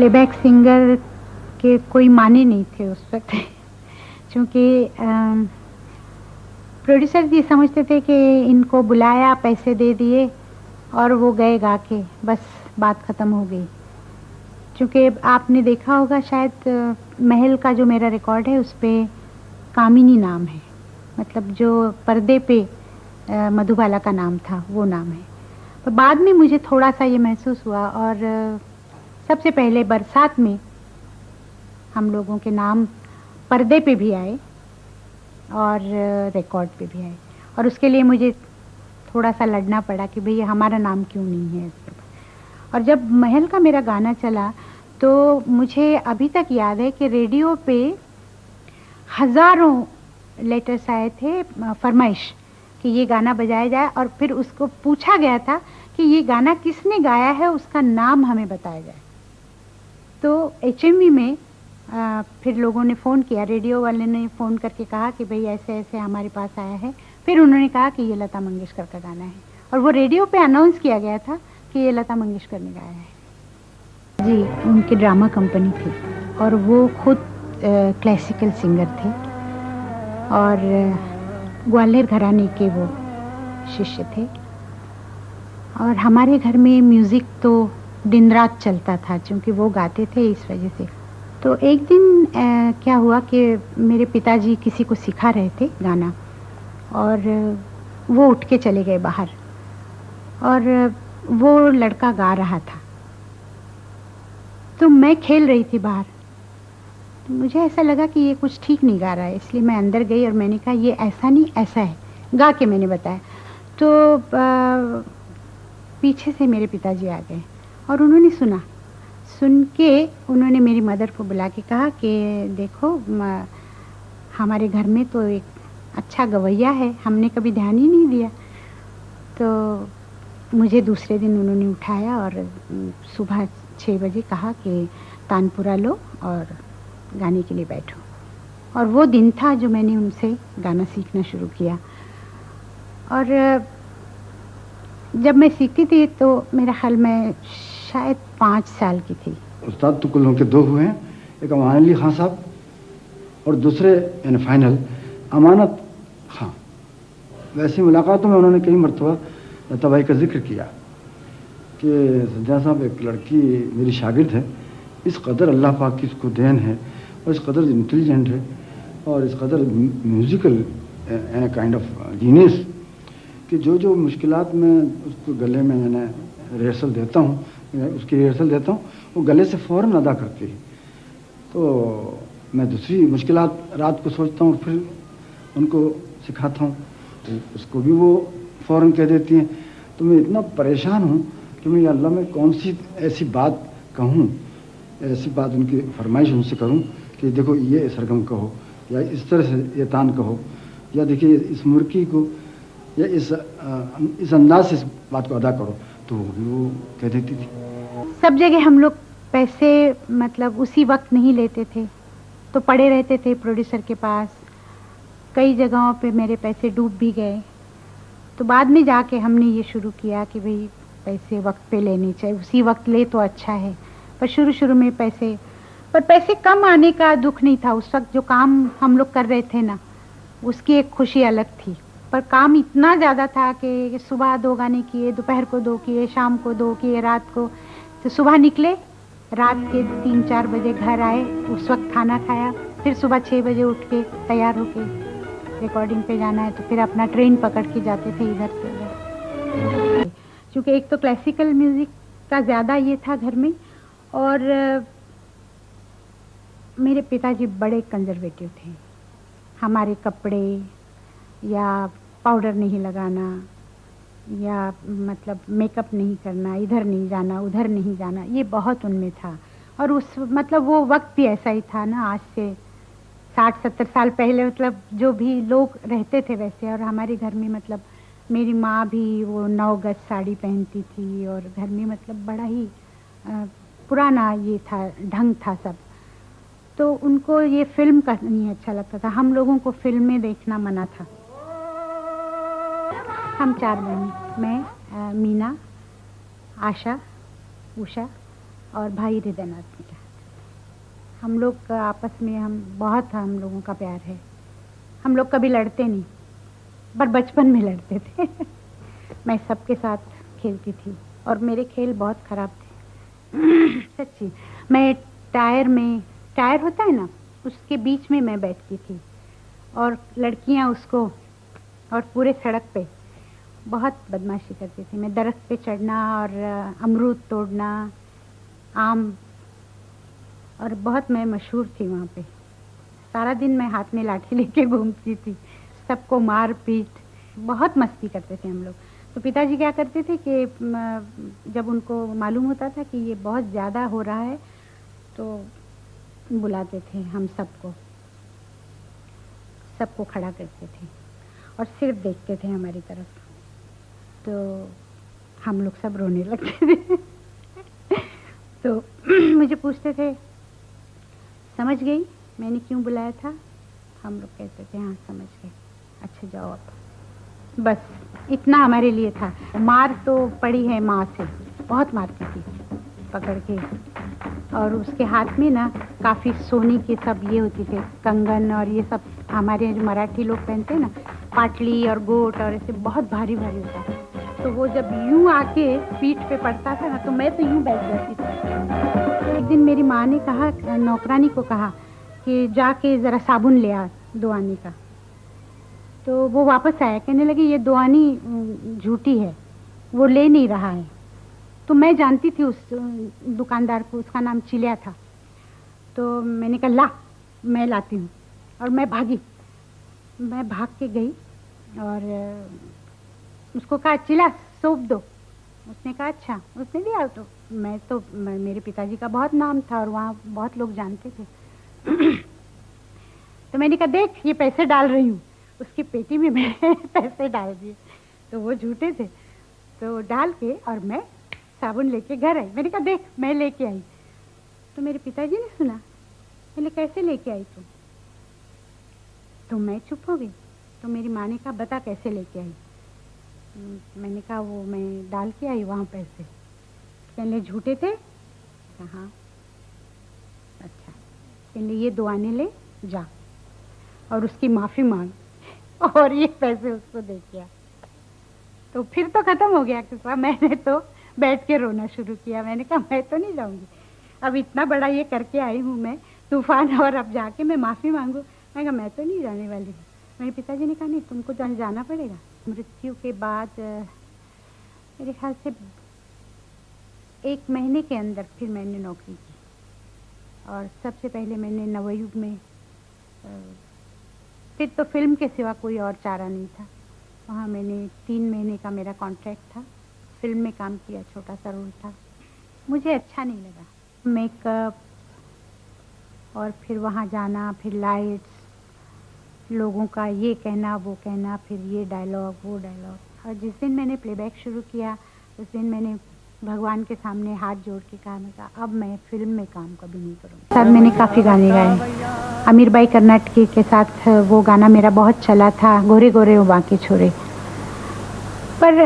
Playback singer के कोई माने नहीं थे उस वक्त क्योंकि प्रोड्यूसर ये समझते थे कि इनको बुलाया, पैसे दे दिए और वो गए गा के, बस बात ख़त्म हो गई। क्योंकि आपने देखा होगा शायद महल का जो मेरा रिकॉर्ड है उस पर कामिनी नाम है, मतलब जो पर्दे पे मधुबाला का नाम था वो नाम है। तो बाद में मुझे थोड़ा सा ये महसूस हुआ और सबसे पहले बरसात में हम लोगों के नाम पर्दे पे भी आए और रिकॉर्ड पे भी आए, और उसके लिए मुझे थोड़ा सा लड़ना पड़ा कि भैया हमारा नाम क्यों नहीं है इसके ऊपर। और जब महल का मेरा गाना चला तो मुझे अभी तक याद है कि रेडियो पे हज़ारों लेटर्स आए थे फरमाइश कि ये गाना बजाया जाए, और फिर उसको पूछा गया था कि ये गाना किसने गाया है, उसका नाम हमें बताया जाए। तो HMV में फिर लोगों ने फ़ोन किया, रेडियो वाले ने फ़ोन करके कहा कि भाई ऐसे ऐसे हमारे पास आया है। फिर उन्होंने कहा कि ये लता मंगेशकर का गाना है, और वो रेडियो पे अनाउंस किया गया था कि ये लता मंगेशकर ने गाया है। जी, उनकी ड्रामा कंपनी थी और वो खुद क्लासिकल सिंगर थे और ग्वालियर घराने के वो शिष्य थे। और हमारे घर में म्यूज़िक तो दिन रात चलता था क्योंकि वो गाते थे, इस वजह से। तो एक दिन क्या हुआ कि मेरे पिताजी किसी को सिखा रहे थे गाना और वो उठ के चले गए बाहर, और वो लड़का गा रहा था। तो मैं खेल रही थी बाहर, तो मुझे ऐसा लगा कि ये कुछ ठीक नहीं गा रहा है, इसलिए मैं अंदर गई और मैंने कहा ये ऐसा नहीं ऐसा है, गा के मैंने बताया। तो पीछे से मेरे पिताजी आ गए और उन्होंने सुन के उन्होंने मेरी मदर को बुला के कहा कि देखो हमारे घर में तो एक अच्छा गवैया है, हमने कभी ध्यान ही नहीं दिया। तो मुझे दूसरे दिन उन्होंने उठाया और सुबह 6 बजे कहा कि तानपुरा लो और गाने के लिए बैठो, और वो दिन था जो मैंने उनसे गाना सीखना शुरू किया। और जब मैं सीखती थी तो मेरा ख्याल में शायद 5 साल की थी। उस्ताद तो कुल के 2 हुए हैं, एक अमान अली खान साहब और दूसरे इन फाइनल अमानत खान। वैसी मुलाकातों में उन्होंने कई मरतबा लता भाई का जिक्र किया कि सज्जा साहब एक लड़की मेरी शागिर्द है, इस कदर अल्लाह पाक की इसको देन है और इस कदर इंटेलिजेंट है और इस कदर म्यूज़िकल काइंड ऑफ जीनियस कि जो मुश्किलात में उसको गले में मैंने रिहर्सल देता हूँ, उसकी रिहर्सल देता हूँ, वो गले से फ़ौरन अदा करती है। तो मैं दूसरी मुश्किलात रात को सोचता हूँ, फिर उनको सिखाता हूँ, तो उसको भी वो फ़ौरन कह देती हैं। तो मैं इतना परेशान हूँ कि मैं या अल्लाह में कौन सी ऐसी बात कहूँ, ऐसी बात उनकी फरमाइश उनसे करूँ कि देखो ये सरगम कहो या इस तरह से ये तान कहो या देखिए इस मुर्की को या इस अंदाज से इस बात को अदा करो, तो वो कह देती थी। सब जगह हम लोग पैसे मतलब उसी वक्त नहीं लेते थे, तो पड़े रहते थे प्रोड्यूसर के पास। कई जगहों पे मेरे पैसे डूब भी गए, तो बाद में जाके हमने ये शुरू किया कि भाई पैसे वक्त पे लेने चाहिए, उसी वक्त ले तो अच्छा है। पर शुरू में पैसे कम आने का दुख नहीं था। उस वक्त जो काम हम लोग कर रहे थे ना, उसकी एक खुशी अलग थी। पर काम इतना ज़्यादा था कि सुबह 2 गाने किए, दोपहर को 2 किए, शाम को 2 किए, रात को। तो सुबह निकले, रात के 3-4 बजे घर आए, उस वक्त खाना खाया, फिर सुबह 6 बजे उठ के तैयार होके रिकॉर्डिंग पे जाना है, तो फिर अपना ट्रेन पकड़ के जाते थे इधर से उधर। क्योंकि एक तो क्लासिकल म्यूज़िक का ज़्यादा ये था घर में, और मेरे पिताजी बड़े कंजर्वेटिव थे। हमारे कपड़े या पाउडर नहीं लगाना या मतलब मेकअप नहीं करना, इधर नहीं जाना उधर नहीं जाना, ये बहुत उनमें था। और उस मतलब वो वक्त भी ऐसा ही था ना, आज से 60-70 साल पहले मतलब जो भी लोग रहते थे वैसे। और हमारे घर में मतलब मेरी माँ भी वो 9 गज साड़ी पहनती थी, और घर में मतलब बड़ा ही पुराना ये था, ढंग था सब। तो उनको ये फिल्म का नहीं अच्छा लगता था, हम लोगों को फिल्में देखना मना था। हम 4 बहन, मैं, मीना, आशा, उषा और भाई हृदयनाथ मिला। हम लोग आपस में हम लोगों का प्यार है। हम लोग कभी लड़ते नहीं, पर बचपन में लड़ते थे। मैं सबके साथ खेलती थी और मेरे खेल बहुत खराब थे। सच्ची। मैं टायर होता है ना, उसके बीच में मैं बैठती थी और लड़कियां उसको, और पूरे सड़क पे बहुत बदमाशी करती थी। मैं दरख्त पे चढ़ना और अमरूद तोड़ना, आम, और बहुत मैं मशहूर थी वहाँ पे। सारा दिन मैं हाथ में लाठी लेके घूमती थी, सबको मार पीट, बहुत मस्ती करते थे हम लोग। तो पिताजी क्या करते थे कि जब उनको मालूम होता था कि ये बहुत ज़्यादा हो रहा है तो बुलाते थे हम सबको खड़ा करते थे और सिर्फ देखते थे हमारी तरफ। तो हम लोग सब रोने लगते थे। तो मुझे पूछते थे, समझ गई मैंने क्यों बुलाया था? हम लोग कहते थे हाँ समझ गए, अच्छा जाओ अब। बस इतना हमारे लिए था। मार तो पड़ी है माँ से, बहुत मारती थी पकड़ के, और उसके हाथ में ना काफ़ी सोने के सब ये होती थे कंगन, और ये सब हमारे जो मराठी लोग पहनते हैं ना, पाटली और गोट, और ऐसे बहुत भारी भारी होता है। तो वो जब यूं आके पीठ पे पड़ता था ना, तो मैं तो यूं बैठ जाती थी। एक दिन मेरी माँ ने कहा, नौकरानी को कहा कि जाके ज़रा साबुन ले आ 2 आने का। तो वो वापस आया, कहने लगी ये 2 आनी झूठी है, वो ले नहीं रहा है। तो मैं जानती थी उस दुकानदार को, उसका नाम चिलिया था। तो मैंने कहा ला, मैं लाती हूँ, और मैं भाग के गई और उसको कहा चिला सौंप दो। उसने कहा अच्छा, उसने दिया। तो मेरे पिताजी का बहुत नाम था और वहाँ बहुत लोग जानते थे। तो मैंने कहा देख ये पैसे डाल रही हूँ, उसकी पेटी में मैंने पैसे डाल दिए। तो वो झूठे थे, तो डाल के और मैं साबुन लेके घर आई। मैंने कहा देख मैं लेके आई। तो मेरे पिताजी ने सुना, मैंने कैसे लेके आई तुम? तो मैं चुप हो गई। तो मेरी माँ ने कहा बता कैसे लेके आई? मैंने कहा वो मैं डाल के आई वहाँ पैसे। कहने झूठे थे? हाँ। अच्छा, कहने ये 2 आने ले जा और उसकी माफ़ी मांग और ये पैसे उसको दे के आ। तो फिर तो ख़त्म हो गया किस्सा। मैंने तो बैठ के रोना शुरू किया। मैंने कहा मैं तो नहीं जाऊँगी, अब इतना बड़ा ये करके आई हूँ मैं तूफान, और अब जाके मैं माफ़ी मांगू? मैं कहा मैं तो नहीं जाने वाली। मेरे पिताजी ने कहा नहीं तुमको तो जाना पड़ेगा। मृत्यु के बाद मेरे ख्याल से 1 महीने के अंदर फिर मैंने नौकरी की, और सबसे पहले मैंने नवयुग में, फिर तो फिल्म के सिवा कोई और चारा नहीं था। वहाँ मैंने 3 महीने का मेरा कॉन्ट्रैक्ट था, फिल्म में काम किया, छोटा सा रोल था। मुझे अच्छा नहीं लगा मेकअप, और फिर वहाँ जाना, फिर लाइट्स, लोगों का ये कहना वो कहना, फिर ये डायलॉग वो डायलॉग। और जिस दिन मैंने प्लेबैक शुरू किया उस दिन मैंने भगवान के सामने हाथ जोड़ के कहा, मैं कहा अब मैं फिल्म में काम कभी नहीं करूँगी। सर मैंने काफ़ी गाने गाए। अमीर बाई कर्नाटकी के साथ वो गाना मेरा बहुत चला था, गोरे गोरे वो बाके छोरे। पर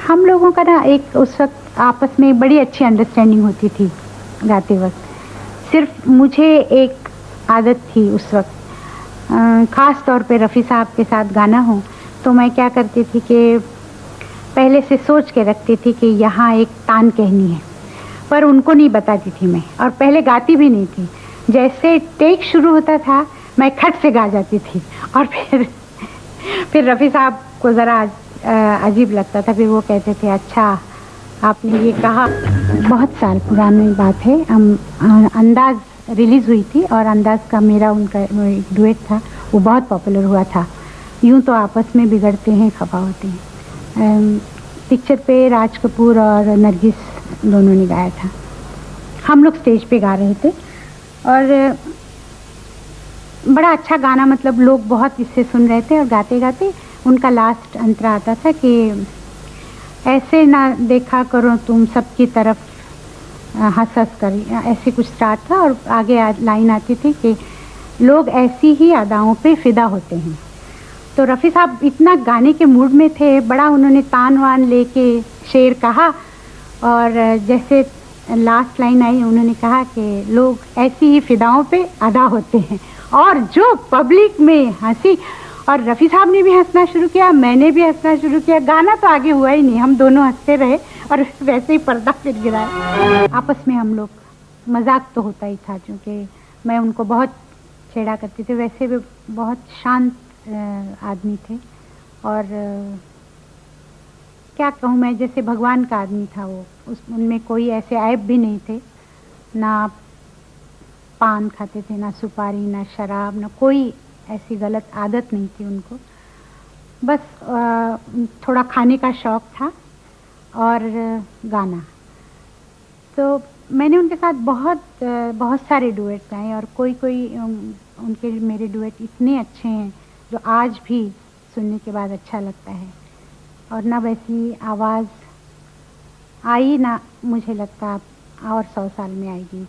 हम लोगों का ना एक उस वक्त आपस में बड़ी अच्छी अंडरस्टैंडिंग होती थी गाते वक्त। सिर्फ मुझे एक आदत थी उस वक्त, ख़ास तौर पे रफ़ी साहब के साथ गाना हो तो मैं क्या करती थी कि पहले से सोच के रखती थी कि यहाँ एक तान कहनी है, पर उनको नहीं बताती थी मैं, और पहले गाती भी नहीं थी। जैसे टेक शुरू होता था मैं खट से गा जाती थी, और फिर रफ़ी साहब को ज़रा अजीब लगता था। फिर वो कहते थे अच्छा आपने ये कहा। बहुत साल पुरानी बात है, अंदाज़ रिलीज़ हुई थी और अंदाज़ का मेरा उनका डुएट था, वो बहुत पॉपुलर हुआ था। यूं तो आपस में बिगड़ते हैं खफा होते हैं। पिक्चर पे राज कपूर और नरगिस दोनों ने गाया था। हम लोग स्टेज पे गा रहे थे और बड़ा अच्छा गाना, मतलब लोग बहुत इससे सुन रहे थे, और गाते गाते उनका लास्ट अंतरा आता था कि ऐसे ना देखा करो तुम सबकी तरफ हंस हंस कर, ऐसे कुछ स्टार्ट था, और आगे लाइन आती थी कि लोग ऐसी ही अदाओं पे फिदा होते हैं। तो रफ़ी साहब इतना गाने के मूड में थे, बड़ा उन्होंने तान वान लेके शेर कहा, और जैसे लास्ट लाइन आई, उन्होंने कहा कि लोग ऐसी ही फिदाओं पे अदा होते हैं। और जो पब्लिक में हंसी, और रफ़ी साहब ने भी हंसना शुरू किया, मैंने भी हंसना शुरू किया। गाना तो आगे हुआ ही नहीं, हम दोनों हंसते रहे और वैसे ही पर्दा फिर गिरा। आपस में हम लोग मजाक तो होता ही था, क्योंकि मैं उनको बहुत छेड़ा करती थी। वैसे भी बहुत शांत आदमी थे और क्या कहूँ मैं, जैसे भगवान का आदमी था वो। उनमें कोई ऐसे ऐब भी नहीं थे, ना पान खाते थे, ना सुपारी, ना शराब, ना कोई ऐसी गलत आदत नहीं थी उनको। बस थोड़ा खाने का शौक था और गाना। तो मैंने उनके साथ बहुत सारे डुएट गाए और कोई उनके मेरे डुएट इतने अच्छे हैं जो आज भी सुनने के बाद अच्छा लगता है। और ना वैसी आवाज़ आई, ना मुझे लगता और 100 साल में आएगी।